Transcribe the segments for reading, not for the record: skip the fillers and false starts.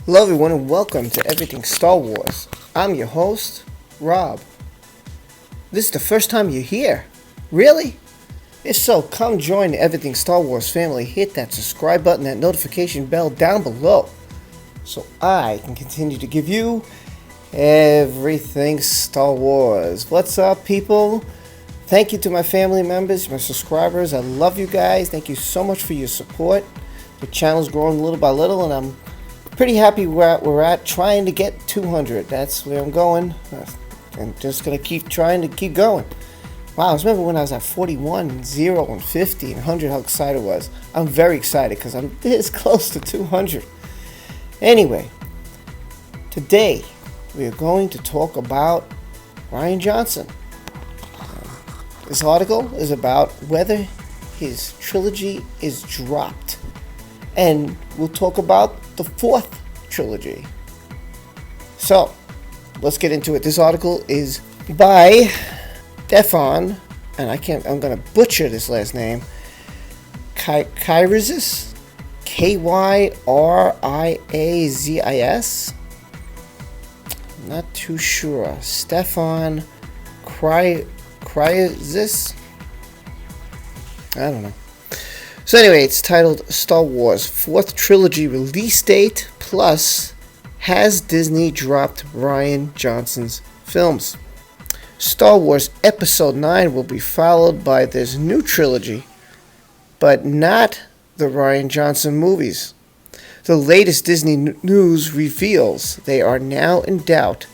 Hello everyone and welcome to Everything Star Wars. I'm your host, Rob. This is the first time you're here. Really? If so, come join the Everything Star Wars family. Hit that subscribe button, that notification bell down below, so I can continue to give you everything Star Wars. What's up, people? Thank you to my family members, my subscribers. I love you guys. Thank you so much for your support. The channel's growing little by little, and I'm pretty happy where we're at, trying to get 200. That's where I'm going. I'm just going to keep trying to keep going. Wow, I remember when I was at 41, 0, and 50, and 100, how excited I was. I'm very excited because I'm this close to 200. Anyway, today we are going to talk about Rian Johnson. This article is about whether his trilogy is dropped. And we'll talk about the fourth trilogy. So, let's get into it. This article is by Stefan, and I'm going to butcher this last name, Kyriazis, Kyriazis. I'm not too sure. Stefan Kyriazis? I don't know. So anyway, it's titled Star Wars 4th Trilogy Release Date plus Has Disney Dropped Rian Johnson's Films? Star Wars Episode 9 will be followed by this new trilogy, but not the Rian Johnson movies. The latest Disney news reveals they are now in doubt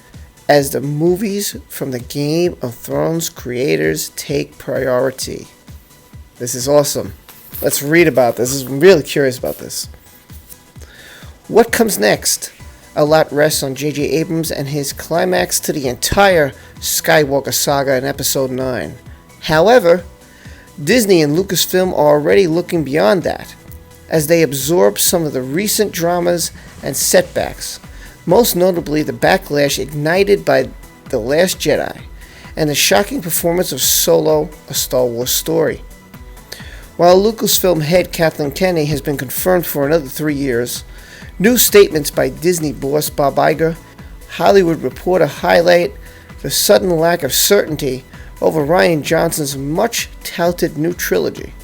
as the movies from the Game of Thrones creators take priority. This is awesome. Let's read about this. I'm really curious about this. What comes next? A lot rests on J.J. Abrams and his climax to the entire Skywalker saga in Episode 9. However, Disney and Lucasfilm are already looking beyond that, as they absorb some of the recent dramas and setbacks, most notably the backlash ignited by The Last Jedi and the shocking performance of Solo, A Star Wars Story. While Lucasfilm head Kathleen has been confirmed for another 3 years, new statements by Disney boss Bob Iger, Hollywood Reporter highlight the sudden lack of certainty over Rian Johnson's much-touted new trilogy.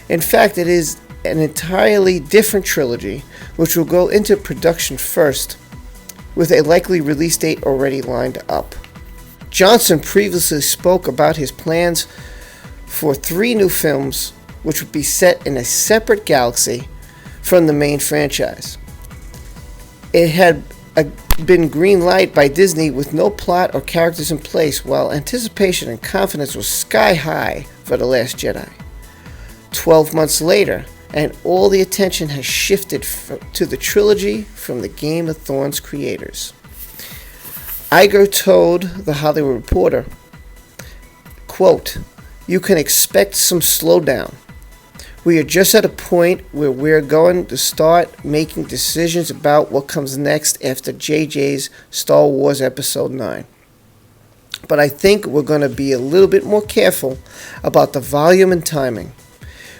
In fact, it is an entirely different trilogy, which will go into production first, with a likely release date already lined up. Johnson previously spoke about his plans for 3 new films, which would be set in a separate galaxy from the main franchise. It had been green-lighted by Disney with no plot or characters in place, while anticipation and confidence was sky high for The Last Jedi. 12 months later, and all the attention has shifted to the trilogy from the Game of Thrones creators. Iger told The Hollywood Reporter, quote, "You can expect some slowdown. We are just at a point where we're going to start making decisions about what comes next after JJ's Star Wars Episode 9. But I think we're going to be a little bit more careful about the volume and timing.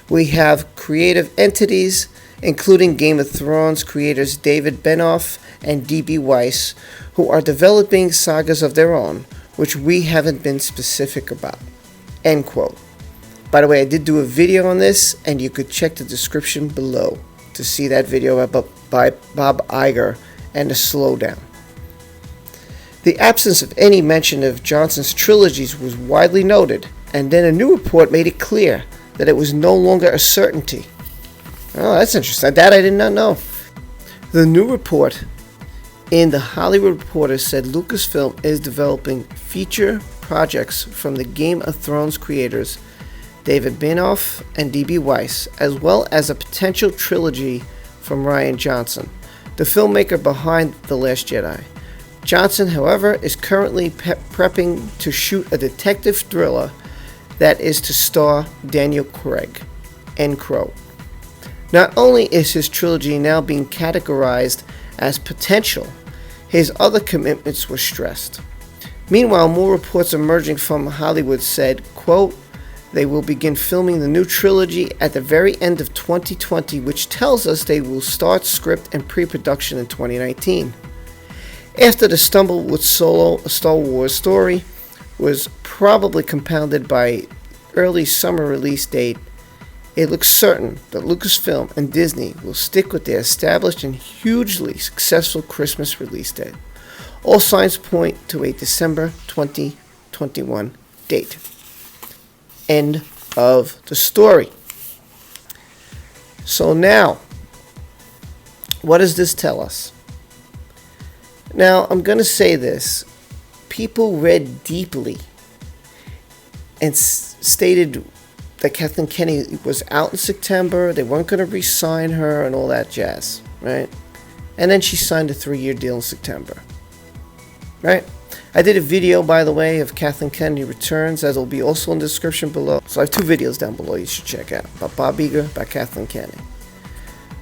We have creative entities, including Game of Thrones creators David Benioff and D.B. Weiss, who are developing sagas of their own, which we haven't been specific about." End quote. By the way, I did do a video on this, and you could check the description below to see that video by Bob Iger and the slowdown. The absence of any mention of Johnson's trilogies was widely noted, and then a new report made it clear that it was no longer a certainty. Oh, that's interesting. That I did not know. The new report in The Hollywood Reporter said Lucasfilm is developing feature projects from the Game of Thrones creators David Benioff and D.B. Weiss, as well as a potential trilogy from Rian Johnson, the filmmaker behind The Last Jedi. Johnson, however, is currently prepping to shoot a detective thriller that is to star Daniel Craig. End quote. Not only is his trilogy now being categorized as potential, his other commitments were stressed. Meanwhile, more reports emerging from Hollywood said, quote, They will begin filming the new trilogy at the very end of 2020, which tells us they will start script and pre-production in 2019. After the stumble with Solo, a Star Wars story was probably compounded by early summer release date, it looks certain that Lucasfilm and Disney will stick with their established and hugely successful Christmas release date. All signs point to a December 2021 date. End of the story. So now, what does this tell us? Now, I'm going to say this. People read deeply and stated that Kathleen Kennedy was out in September, they weren't going to re-sign her and all that jazz, right? And then she signed a 3-year deal in September, right? I did a video, by the way, of Kathleen Kennedy Returns, as will be also in the description below. So I have 2 videos down below you should check out, about Bob Iger, about Kathleen Kennedy.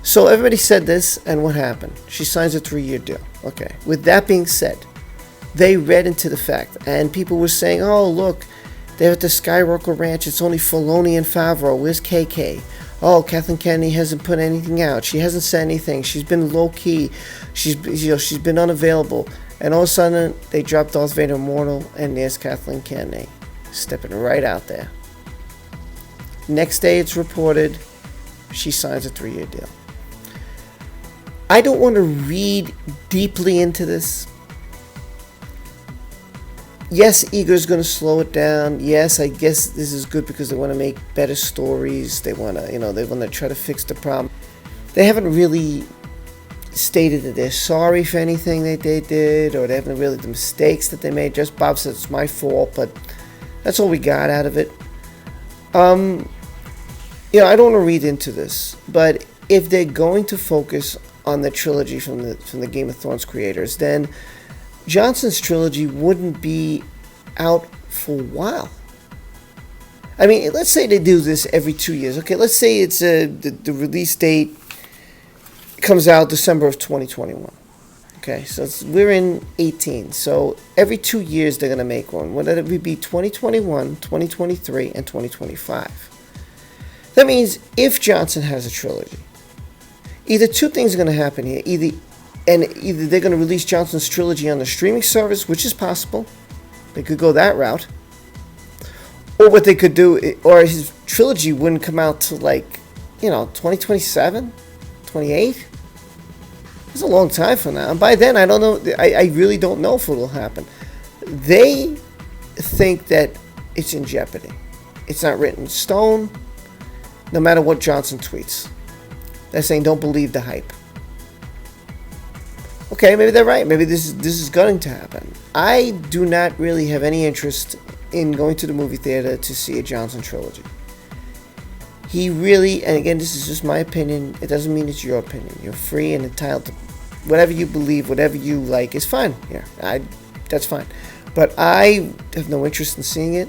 So everybody said this, and what happened? She signs a 3-year deal. Okay, with that being said, they read into the fact, and people were saying, oh, look, they're at the Skywalker Ranch, it's only Filoni and Favreau, where's KK? Oh, Kathleen Kennedy hasn't put anything out, she hasn't said anything, she's been low-key, she's been unavailable. And all of a sudden, they dropped Darth Vader Immortal, and there's Kathleen Kennedy, stepping right out there. Next day, it's reported, she signs a 3-year deal. I don't want to read deeply into this. Yes, Iger's going to slow it down. Yes, I guess this is good because they want to make better stories. They want to, they want to try to fix the problem. They haven't really stated that they're sorry for anything that they did, or they haven't really the mistakes that they made. Just Bob said it's my fault, but that's all we got out of it. I don't want to read into this, but if they're going to focus on the trilogy from the Game of Thrones creators, then Johnson's trilogy wouldn't be out for a while. I mean, let's say they do this every 2 years. Okay, let's say it's the release date comes out December of 2021. Okay, so we're in 18. So every 2 years they're going to make one. Whether it would be 2021, 2023, and 2025. That means if Johnson has a trilogy, either 2 things are going to happen here. Either they're going to release Johnson's trilogy on the streaming service, which is possible. They could go that route. Or what they could do, or his trilogy wouldn't come out till 2027, 28. It's a long time from now. And by then, I don't know. I really don't know if it will happen. They think that it's in jeopardy. It's not written in stone, no matter what Johnson tweets. They're saying don't believe the hype. Okay, maybe they're right. Maybe this is going to happen. I do not really have any interest in going to the movie theater to see a Johnson trilogy. He really, and again, this is just my opinion. It doesn't mean it's your opinion. You're free and entitled to whatever you believe, whatever you like is fine. Yeah, that's fine. But I have no interest in seeing it.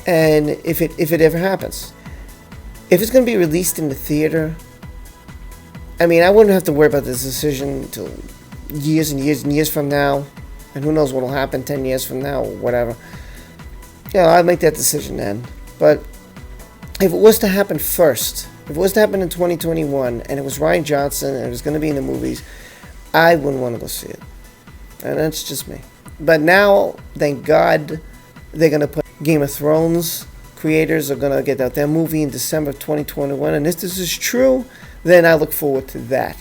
And if it ever happens, if it's going to be released in the theater, I mean, I wouldn't have to worry about this decision until years and years and years from now. And who knows what will happen 10 years from now or whatever. I'll make that decision then. But if it was to happen first, if it was to happen in 2021, and it was Rian Johnson, and it was going to be in the movies, I wouldn't want to go see it. And that's just me. But now, thank God, they're going to put Game of Thrones creators are going to get out their movie in December of 2021. And if this is true, then I look forward to that.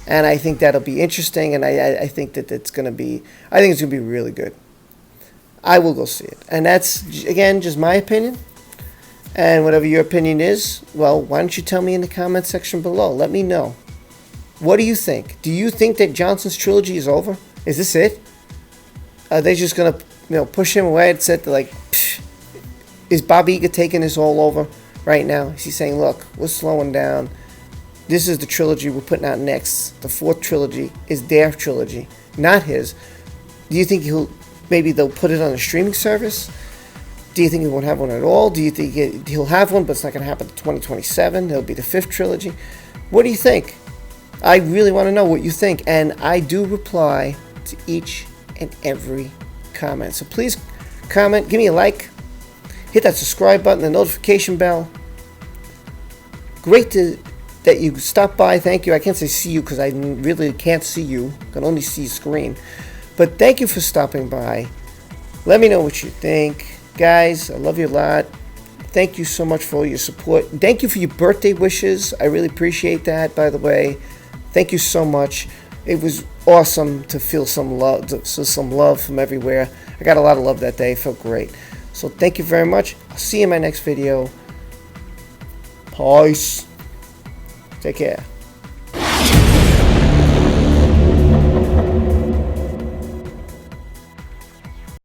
And I think that'll be interesting, and I think that it's going to be, I think it's going to be really good. I will go see it. And that's, again, just my opinion. And whatever your opinion is, well, why don't you tell me in the comment section below? Let me know. What do you think? Do you think that Johnson's trilogy is over? Is this it? Are they just going to, push him away and say, psh, is Bob Iger taking this all over right now? Is he saying, look, we're slowing down. This is the trilogy we're putting out next. The 4th trilogy is their trilogy, not his. Do you think they'll put it on a streaming service? Do you think he won't have one at all? Do you think he'll have one, but it's not going to happen until 2027? It'll be the 5th trilogy. What do you think? I really want to know what you think, and I do reply to each and every comment. So please comment, give me a like, Hit that subscribe button, the notification bell. Great that you stopped by. Thank you. I can't say see you because I really can't see you. I can only see screen. But thank you for stopping by. Let me know what you think. Guys, I love you a lot. Thank you so much for all your support. Thank you for your birthday wishes. I really appreciate that, by the way. Thank you so much. It was awesome to feel some love from everywhere. I got a lot of love that day. It felt great. So thank you very much. I'll see you in my next video. Peace. Take care.